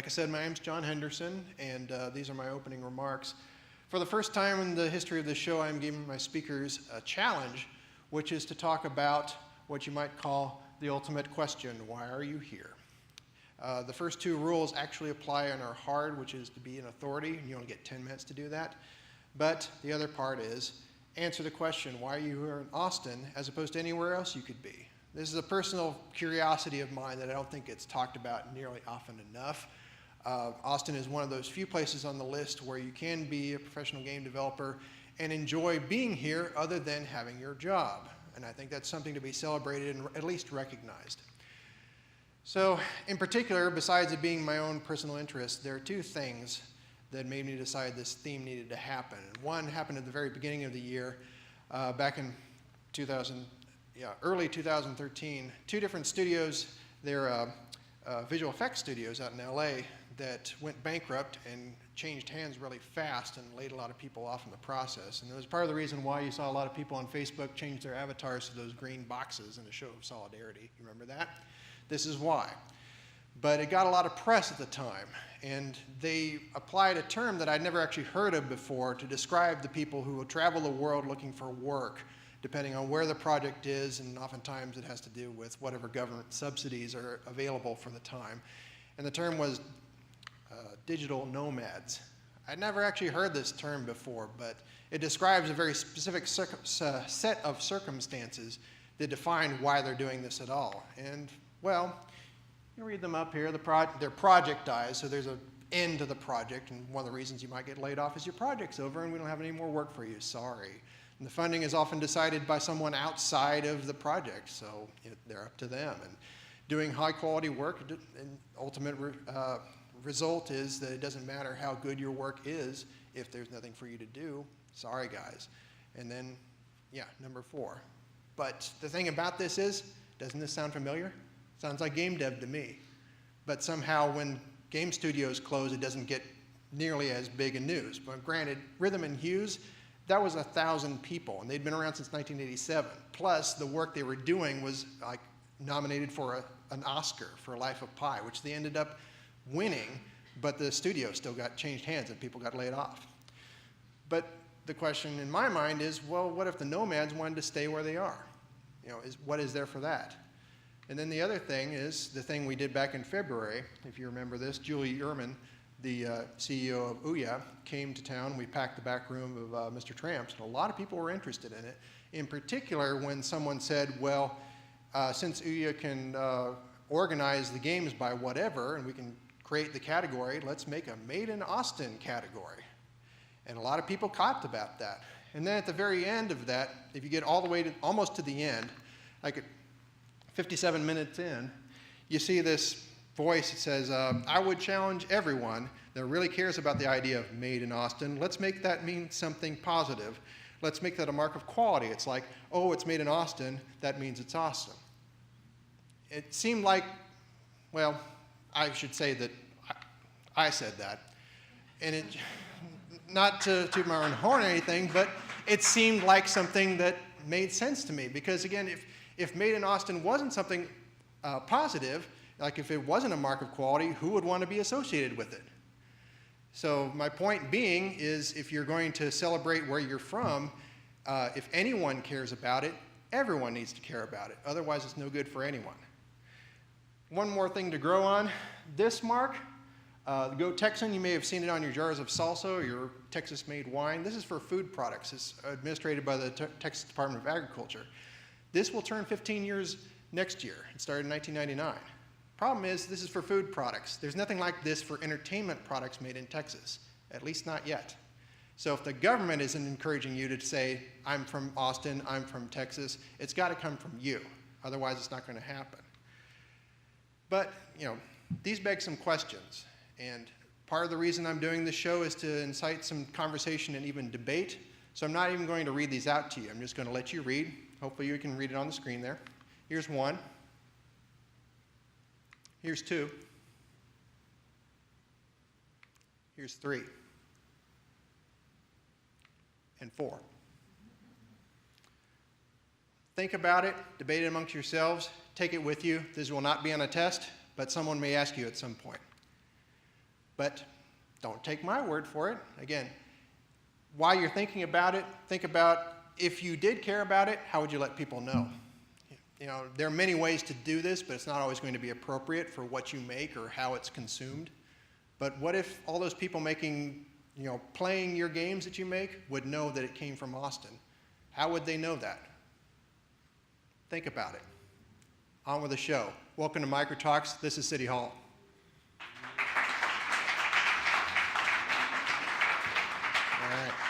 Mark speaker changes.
Speaker 1: Like I said, my name's John Henderson, and these are my opening remarks. For the first time in the history of this show, I'm giving my speakers a challenge, which is to talk about what you might call the ultimate question: why are you here? The first two rules actually apply and are hard, which is to be an authority, and you only get 10 minutes to do that. But the other part is answer the question, why are you here in Austin, as opposed to anywhere else you could be? This is a personal curiosity of mine that I don't think gets talked about nearly often enough. Austin is one of those few places on the list where you can be a professional game developer and enjoy being here other than having your job. And I think that's something to be celebrated and at least recognized. So in particular, besides it being my own personal interest, there are two things that made me decide this theme needed to happen. One happened at the very beginning of the year, back in early 2013. Two different studios, they're visual effects studios out in LA, that went bankrupt and changed hands really fast and laid a lot of people off in the process. And it was part of the reason why you saw a lot of people on Facebook change their avatars to those green boxes in a show of solidarity. You remember that? This is why. But it got a lot of press at the time, and they applied a term that I'd never actually heard of before to describe the people who will travel the world looking for work, depending on where the project is, and oftentimes it has to do with whatever government subsidies are available for the time. And the term was digital nomads. I'd never actually heard this term before, but it describes a very specific set of circumstances that define why they're doing this at all. And, well, you read them up here. They're projectized, so there's an end to the project, and one of the reasons you might get laid off is your project's over and we don't have any more work for you. Sorry. And the funding is often decided by someone outside of the project, so they're up to them. And doing high-quality work, and ultimate result is that it doesn't matter how good your work is if there's nothing for you to do. Sorry, guys. And then, number 4. But the thing about this is, doesn't this sound familiar? Sounds like game dev to me. But somehow when game studios close, it doesn't get nearly as big a news. But granted, Rhythm and Hues, that was 1,000 people, and they'd been around since 1987. Plus, the work they were doing was like nominated for an Oscar for Life of Pi, which they ended up winning, but the studio still got changed hands and people got laid off. But the question in my mind is, well, what if the Nomads wanted to stay where they are? What is there for that? And then the other thing is the thing we did back in February. If you remember this, Julie Ehrman, the CEO of Ouya, came to town. We packed the back room of Mr. Tramps, and a lot of people were interested in it. In particular, when someone said, well, since Ouya can organize the games by whatever, and we can create the category, let's make a Made in Austin category. And a lot of people copped about that. And then at the very end of that, if you get all the way to almost to the end, like at 57 minutes in, you see this voice that says, I would challenge everyone that really cares about the idea of Made in Austin. Let's make that mean something positive. Let's make that a mark of quality. It's like, oh, it's made in Austin, that means it's awesome. It seemed like, well, I should say that I said that. And it, not to toot my own horn or anything, but it seemed like something that made sense to me. Because again, if Made in Austin wasn't something positive, like if it wasn't a mark of quality, who would want to be associated with it? So my point being is, if you're going to celebrate where you're from, if anyone cares about it, everyone needs to care about it. Otherwise, it's no good for anyone. One more thing to grow on. This mark, the Go Texan, you may have seen it on your jars of salsa or your Texas-made wine. This is for food products. It's administrated by the Texas Department of Agriculture. This will turn 15 years next year. It started in 1999. Problem is, this is for food products. There's nothing like this for entertainment products made in Texas, at least not yet. So if the government isn't encouraging you to say, I'm from Austin, I'm from Texas, it's got to come from you. Otherwise, it's not going to happen. But, these beg some questions. And part of the reason I'm doing this show is to incite some conversation and even debate. So I'm not even going to read these out to you. I'm just going to let you read. Hopefully you can read it on the screen there. Here's 1. Here's 2. Here's 3. And 4. Think about it, debate it amongst yourselves, take it with you. This will not be on a test, but someone may ask you at some point. But don't take my word for it. Again, while you're thinking about it, think about if you did care about it, how would you let people know? You know, there are many ways to do this, but it's not always going to be appropriate for what you make or how it's consumed. But what if all those people making, you know, playing your games that you make would know that it came from Austin? How would they know that? Think about it. On with the show. Welcome to Microtalks. This is City Hall. All right.